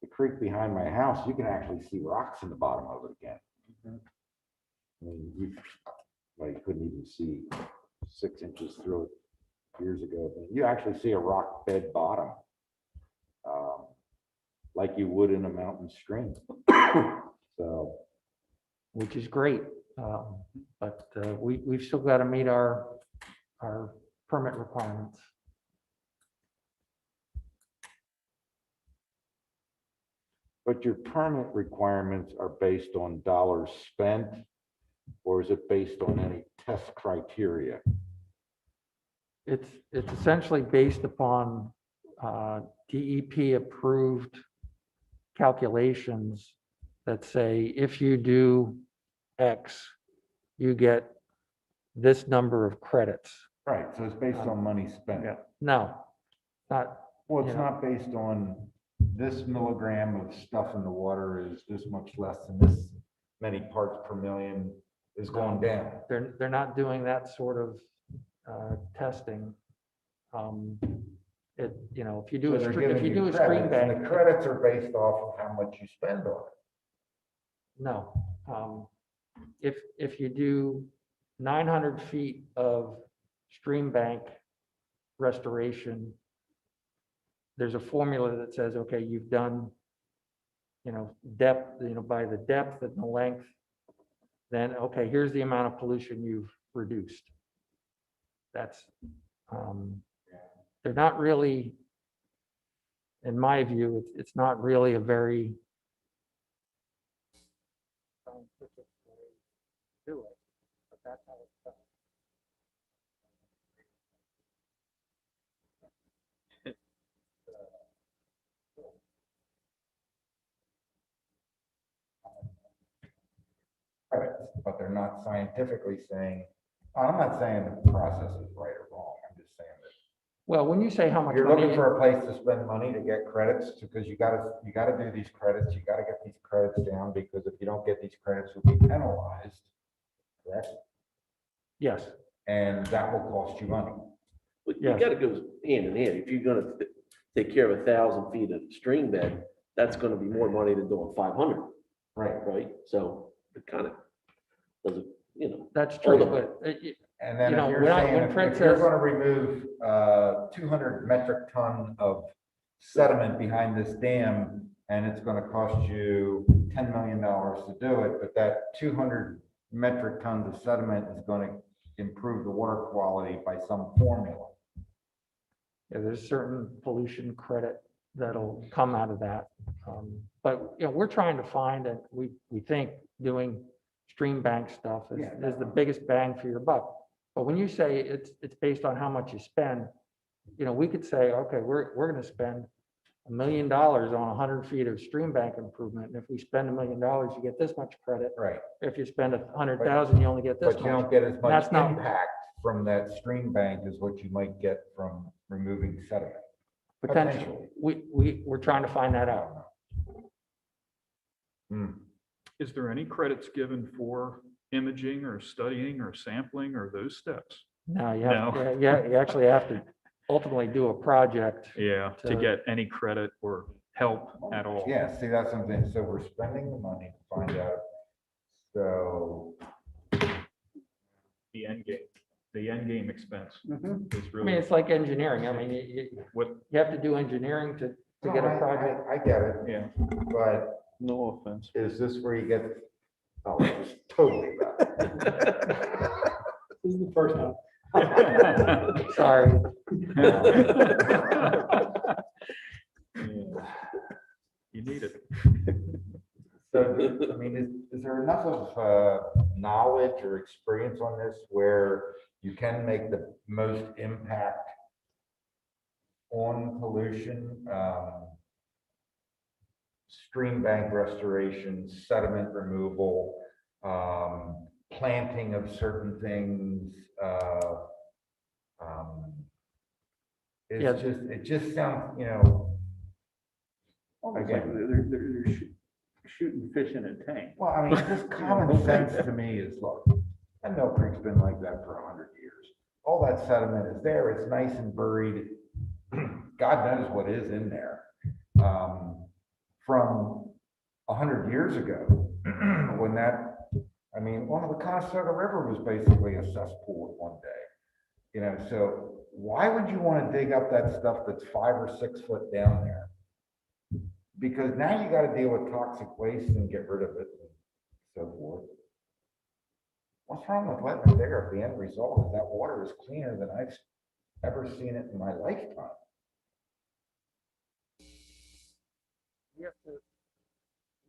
the creek behind my house, you can actually see rocks in the bottom of it again. I mean, you couldn't even see 6 inches through it years ago. But you actually see a rock bed bottom, like you would in a mountain stream. So, Which is great. But we've still got to meet our permit requirements. but your permit requirements are based on dollars spent, or is it based on any test criteria? It's essentially based upon DEP approved calculations that say if you do X, you get this number of credits. Right, so it's based on money spent. No, not, Well, it's Yeah. not based on this milligram of stuff in the water is this much less than this many parts per million is going down. they're not doing that sort of testing. If you do So a they're stream, if giving you do a credits, stream and bank, the credits are based off of how much you spend on it. no. If you do 900 feet of stream bank restoration, there's a formula that says, okay, you've done, depth, by the depth and the length, then, okay, here's the amount of pollution you've reduced. That's, they're not really, in my view, it's not really a very scientific way to do it, but that's how it's done. Credits, but they're not scientifically saying, I'm not saying the process is right or wrong. I'm just saying that Well, when you say how much You're money, looking for a place to spend money to get credits, because you gotta do these credits, you gotta get these credits down, because if you don't get these credits, you'll be penalized. Correct? yes, And that will cost you money. But you Yes. gotta go hand in hand. If you're gonna take care of 1,000 feet of stream bed, that's gonna be more money than doing 500, Right. right? So it kind of doesn't, you know. that's true, Hold but And then You know, if you're when saying, Fred if you're says- gonna remove 200 metric ton of sediment behind this dam, and it's gonna cost you $10 million to do it, but that 200 metric tons of sediment is gonna improve the water quality by some formula. yeah, there's certain pollution credit that'll come out of that. But, you know, we're trying to find, and we think doing stream bank stuff is the biggest bang for your buck. But when you say it's based on how much you spend, you know, we could say, okay, we're gonna spend $1 million on 100 feet of stream bank improvement. And if we spend $1 million, you get this much credit. Right. If you spend 100,000, you only get this But you much. don't get as much That's not- impact from that stream bank as what you might get from removing sediment. Potentially, we're trying to find that out. Hmm. Is there any credits given for imaging or studying or sampling or those steps? No, you No. have, yeah, you actually have to ultimately do a project. Yeah, to To- get any credit or help at all. Yeah, see, that's something, so we're spending the money to find out. So, The end game expense is I mean, really it's like engineering. I mean, what, you have to do engineering to get a project. I get it, yeah. but No offense. is this where you get, oh, it's totally bad. This is the first one. Sorry. You need it. So, I mean, is there enough of knowledge or experience on this where you can make the most impact on pollution? Stream bank restoration, sediment removal, planting of certain things. Yeah. It just sounds, you know, again. They're shooting fish in a tank. Well, I mean, just common sense to me is, look, that Mill Creek's been like that for 100 years. All that sediment is there, it's nice and buried. God knows what is in there. From 100 years ago, when that, I mean, well, the Conestoga River was basically a cesspool at one day. You know, so why would you want to dig up that stuff that's 5 or 6 foot down there? Because now you got to deal with toxic waste and get rid of it and so forth. What's wrong with letting it there if the end result is that water is cleaner than I've ever seen it in my lifetime? You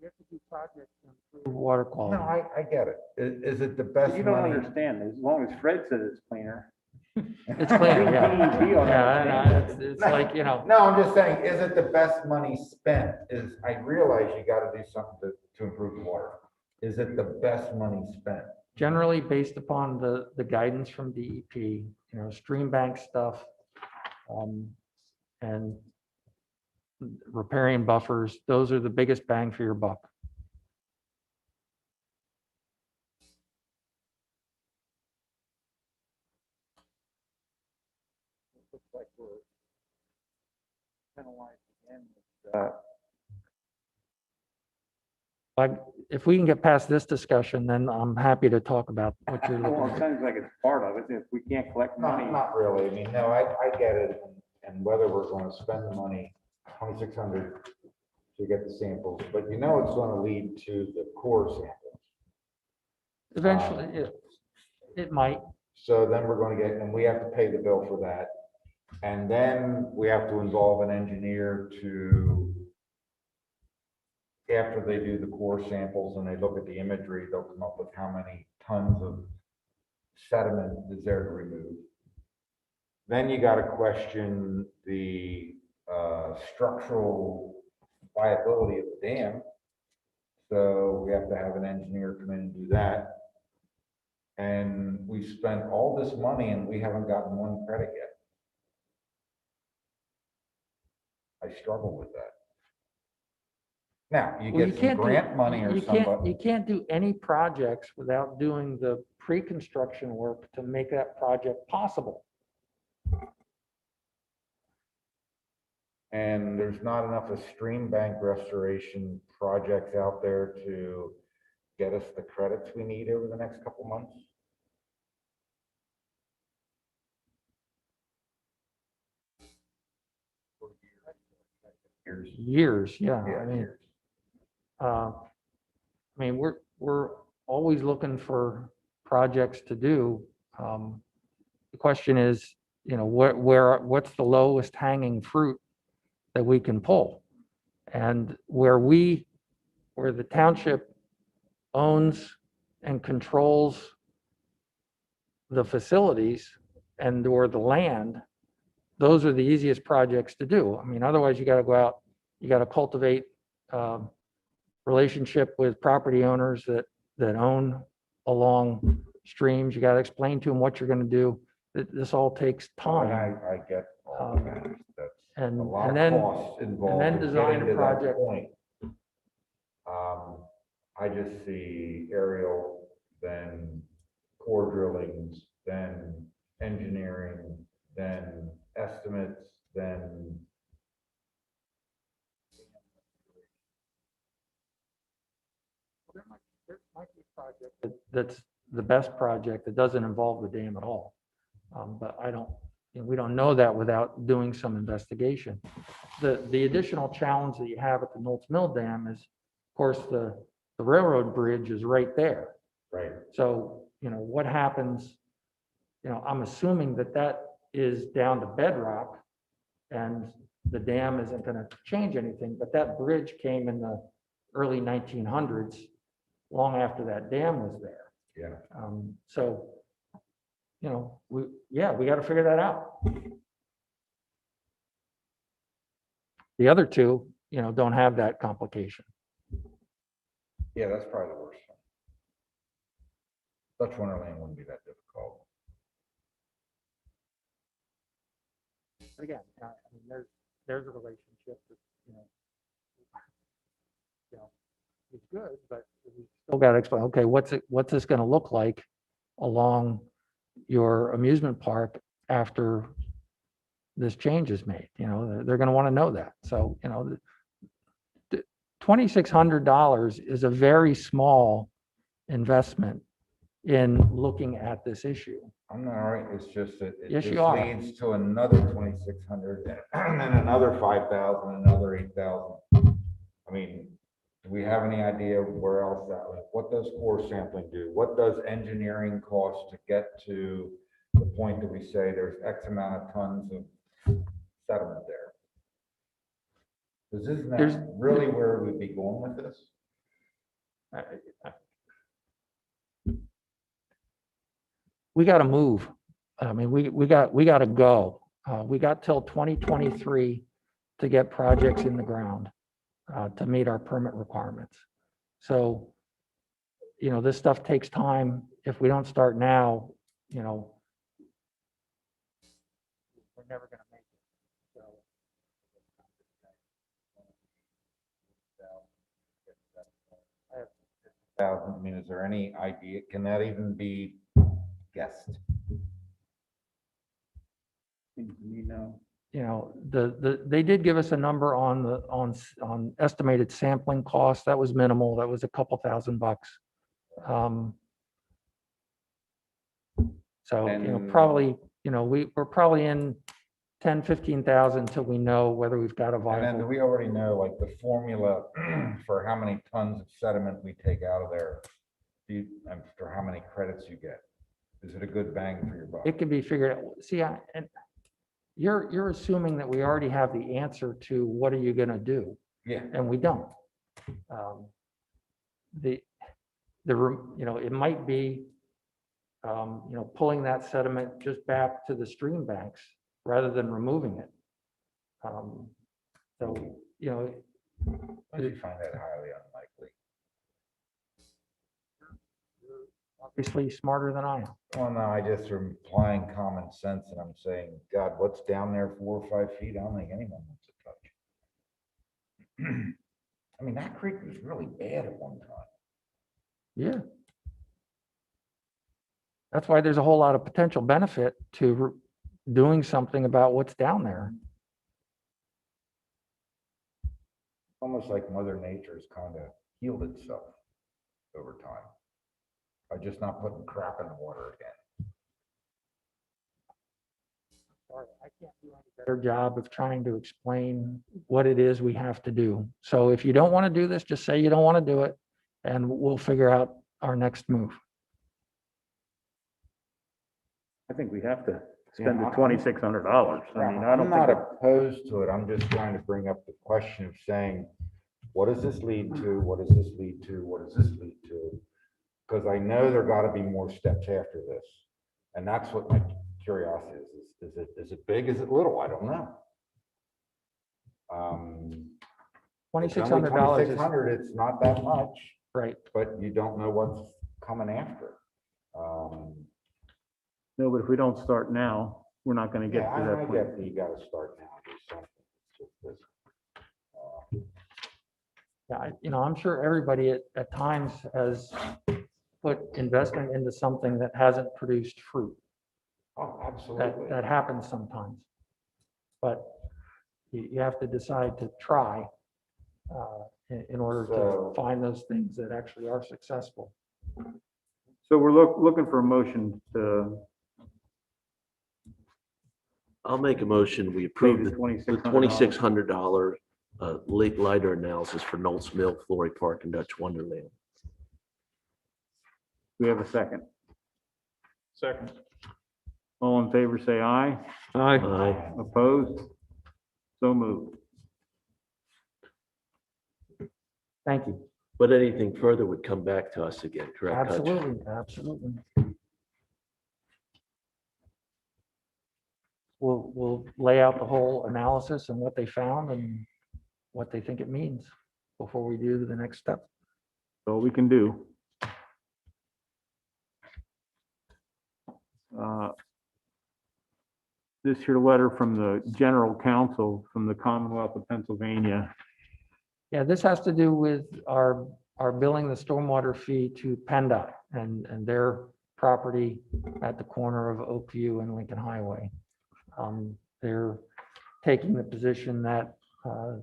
have to do projects to improve water No, quality. I get it. Is it the best You don't money? understand, as long as Fred says it's cleaner. It's clear, yeah. DEP will Yeah, understand. it's like, you know, No, I'm just saying, is it the best money spent? I realize you got to do something to improve the water. Is it the best money spent? generally based upon the guidance from DEP, you know, stream bank stuff, and repairing buffers, those are the biggest bang for your buck. Looks like we're penalized again with, Like, if we can get past this discussion, then I'm happy to talk about what you're Well, looking it for. sounds like it's part of it. If we can't collect money. Not really. I mean, no, I get it. And whether we're going to spend the money, 2,600 to get the samples, but you know, it's going to lead to the core samples. Eventually, it might. So then we're going to get, and we have to pay the bill for that. And then we have to involve an engineer to, after they do the core samples and they look at the imagery, they'll come up with how many tons of sediment is there to remove. Then you got to question the structural viability of the dam. So we have to have an engineer come in and do that. And we spent all this money and we haven't gotten one credit yet. struggle with that. Now, you Well, get some grant money or you somebody. can't do any projects without doing the pre-construction work to make that project possible. And there's not enough of stream bank restoration projects out there to get us the credits we need over the next couple months. Years, yeah. Yeah, I mean, years. we're always looking for projects to do. The question is, what's the lowest hanging fruit that we can pull? And where the township owns and controls the facilities and or the land, those are the easiest projects to do. I mean, otherwise you got to go out, you got to cultivate relationship with property owners that own along streams. You got to explain to them what you're going to do. This all takes And time. I get all of that. That's And a lot and of then costs involved then in design getting a to that project. point. I just see aerial, then core drillings, then engineering, then estimates, then There might be a project that's the best project that doesn't involve the dam at all. But we don't know that without doing some investigation. The additional challenge that you have at the Knolls Mill Dam is, of course, the railroad bridge is right there. right. So, what happens, I'm assuming that is down to bedrock and the dam isn't going to change anything, but that bridge came in the early 1900s, long after that dam was there. Yeah. So, we got to figure that out. The other two, don't have that complication. Yeah, that's probably the worst one. Dutch Wonderland wouldn't be that difficult. But again, there's a relationship that, it's good, but we still got to explain, okay, what's this going to look like along your amusement park after this change is made? They're going to want to know that. So, $2,600 is a very small investment in looking at this issue. I'm not all right, it's just that it Yes, just you are. leads to another 2,600 and then another 5,000, another 8,000. I mean, do we have any idea where else that, like, what does core sampling do? What does engineering cost to get to the point that we say there's X amount of tons of sediment there? Because isn't There's- that really where we'd be going with this? We got to move. I mean, we got to go. We got till 2023 to get projects in the ground to meet our permit requirements. So, this stuff takes time. If we don't start now, we're never going to make it. So, I mean, is there any idea? Can that even be guessed? Seems to me no. they did give us a number on estimated sampling costs. That was minimal. That was a couple $1,000. So, And- probably, we're probably in 10, 15,000 until we know whether we've got a And then do viable. we already know like the formula for how many tons of sediment we take out of there? And for how many credits you get? Is it a good bang for your buck? It can be figured out. See, and you're assuming that we already have the answer to what are you going to do? Yeah, And we don't. It might be, pulling that sediment just back to the stream banks rather than removing it. So, I do find that highly unlikely. obviously smarter than I am. Well, no, I just am applying common sense and I'm saying, God, what's down there 4 or 5 feet? I don't think anyone wants to touch. I mean, that creek was really bad at one time. Yeah. That's why there's a whole lot of potential benefit to doing something about what's down there. Almost like Mother Nature's kind of healed itself over time by just not putting crap in the water again. Sorry, I can't do any better job of trying to explain what it is we have to do. So if you don't want to do this, just say you don't want to do it, and we'll figure out our next move. I think we have to spend the Yeah, $2,600. I mean, I I'm don't not think, opposed to it. I'm just trying to bring up the question of saying, what does this lead to? What does this lead to? What does this lead to? Because I know there got to be more steps after this. And that's what my curiosity is. Is it big? Is it little? I don't know. $2,600 is $2,600, it's not that much, right. but you don't know what's coming after. no, but if we don't start now, we're not going to get Yeah, to I that point. get that you got to start now. Do something. It's just this. Yeah, I'm sure everybody at times has put investment into something that hasn't produced fruit. Oh, absolutely. That happens sometimes. But you have to decide to try in order to find those things that actually are successful. So we're looking for a motion to I'll make a motion. We pay approve the the $2,600. $2,600 lake lidar analysis for Knolls Mill, Flory Park, and Dutch Wonderland. We have a second. Second. All in favor, say aye. Aye. Opposed? So moved. Thank you. But anything further would come back to us again, correct? Hutch? Absolutely, absolutely. We'll lay out the whole analysis and what they found and what they think it means before we do the next step. So we can do. This here letter from the general counsel from the Commonwealth of Pennsylvania. Yeah, this has to do with our billing the stormwater fee to PennDOT and their property at the corner of Oakview and Lincoln Highway. They're taking the position that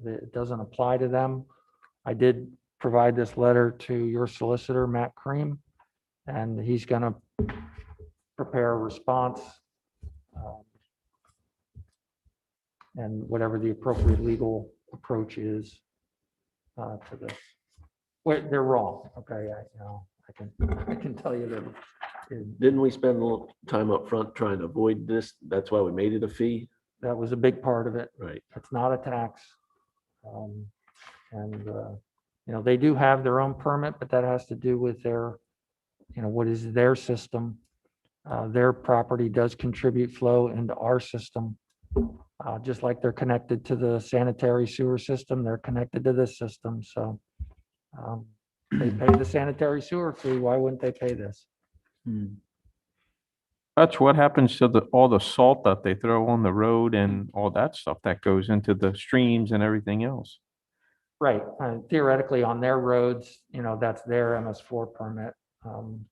it doesn't apply to them. I did provide this letter to your solicitor, Matt Cream, and he's going to prepare a response and whatever the appropriate legal approach is to this. Wait, they're wrong. Okay, I can tell you that. Didn't we spend a little time up front trying to avoid this? That's why we made it a fee, That was a big part of it. right? It's not a tax. They do have their own permit, but that has to do with their, what is their system. Their property does contribute flow into our system. Just like they're connected to the sanitary sewer system, they're connected to this system. So they pay the sanitary sewer fee. Why wouldn't they pay this? That's what happens to all the salt that they throw on the road and all that stuff that goes into the streams and everything else. Right. Theoretically, on their roads, that's their MS4 permit.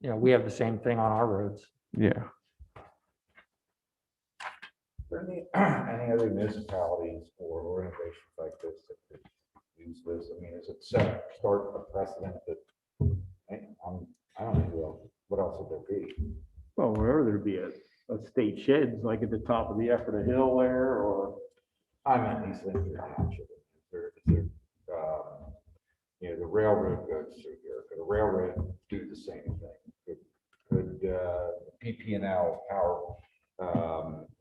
We have the same thing on our roads. Yeah. Are there any other municipalities or organizations like this that could use this? I mean, is it start a precedent that, I don't know what else would there be? Well, wherever there'd be a state sheds, like at the top of the Ephrata Hill there, or I meant East Lincoln Township. The railroad goes through here. Could a railroad do the same thing? Could PP&L power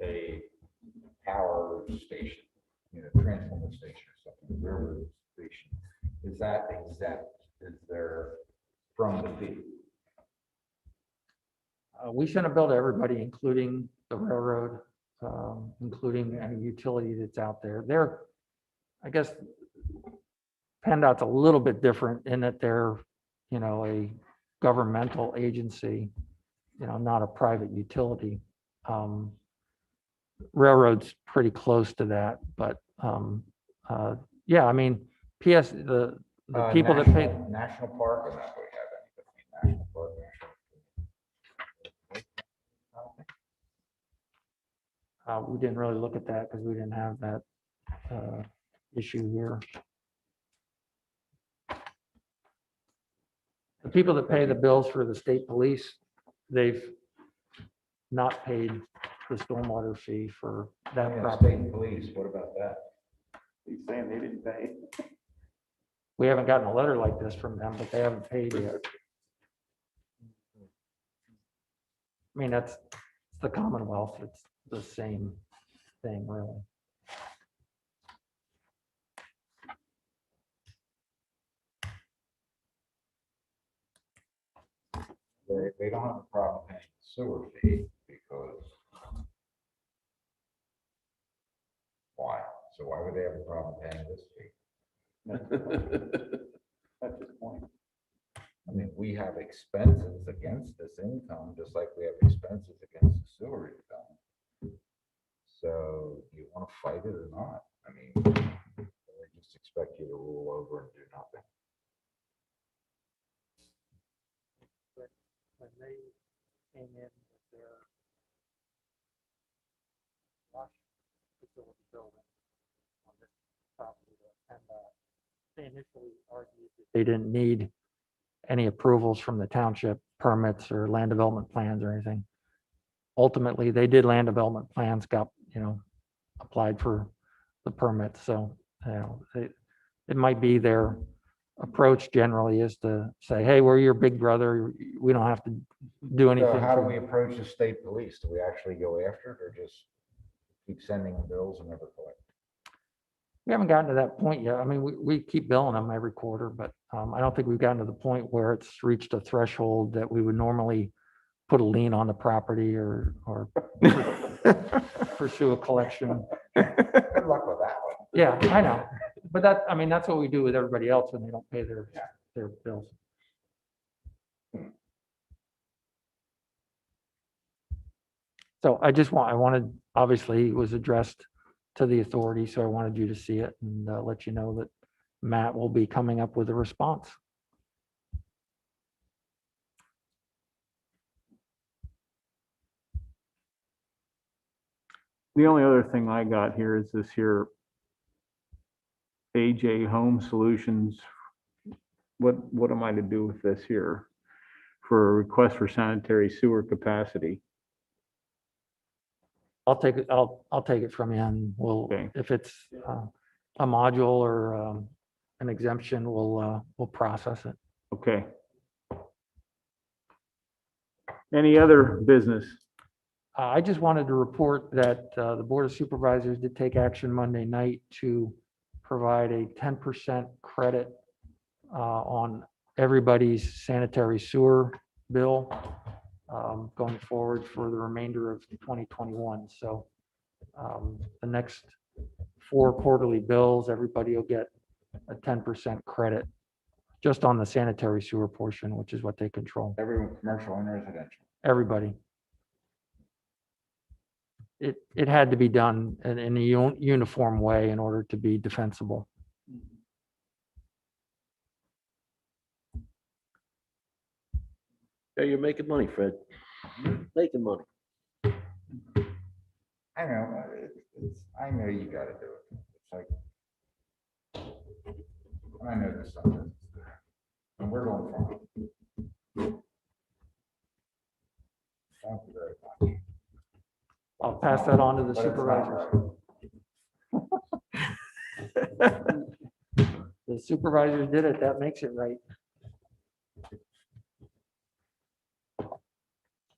a power station, transformer station or something, railroad station? Is that exempt? Is there from the fee? We send a bill to everybody, including the railroad, including any utility that's out there. I guess PennDOT's a little bit different in that they're, a governmental agency, not a private utility. Railroad's pretty close to that, but yeah, I mean, PS, the people that pay, National Park, or not, we have anything, National Park. we didn't really look at that because we didn't have that issue here. The people that pay the bills for the state police, they've not paid the stormwater fee for that Yeah, property. state police, what about that? He's saying they didn't pay. We haven't gotten a letter like this from them, but they haven't paid yet. I mean, that's the Commonwealth. It's the same thing, really. They don't have a problem paying the sewer fee because. Why? So why would they have a problem paying this fee? That's his point. I mean, we have expenses against this income, just like we have expenses against the sewer income. So do you want to fight it or not? I mean, they just expect you to roll over and do nothing. When they came in with their wash facility building on this property, and they initially argued that they didn't need any approvals from the township, permits or land development plans or anything. Ultimately, they did land development plans, got, applied for the permits. So, it might be their approach generally is to say, hey, we're your big brother. We don't have to do anything. So how do for- we approach the state police? Do we actually go after it or just keep sending them bills and never collect? We haven't gotten to that point yet. I mean, we keep billing them every quarter, but I don't think we've gotten to the point where it's reached a threshold that we would normally put a lien on the property or pursue a collection. Good luck with that one. Yeah, I know. But that's what we do with everybody else when they don't pay their bills. So I wanted, obviously, it was addressed to the authority, so I wanted you to see it and let you know that Matt will be coming up with a response. The only other thing I got here is this here AJ Home Solutions. What am I to do with this here? For a request for sanitary sewer capacity. I'll take it from you and we'll, Okay. if it's a module or an exemption, we'll process it. Okay. Any other business? I just wanted to report that the Board of Supervisors did take action Monday night to provide a 10% credit on everybody's sanitary sewer bill going forward for the remainder of 2021. So the next 4 quarterly bills, everybody will get a 10% credit just on the sanitary sewer portion, which is what they control. Everyone, commercial and residential. Everybody. It had to be done in a uniform way in order to be defensible. Yeah, you're making money, Fred. Making money. I know, I know you gotta do it. It's like. I know there's something. And we're going from. Thank you very much. I'll pass that on to the But it's not supervisors. The supervisors did it, that makes it right.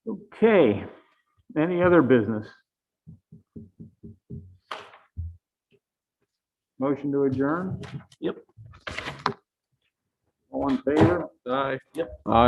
Okay. Any other business? Motion to adjourn? Yep. All in favor? Yep.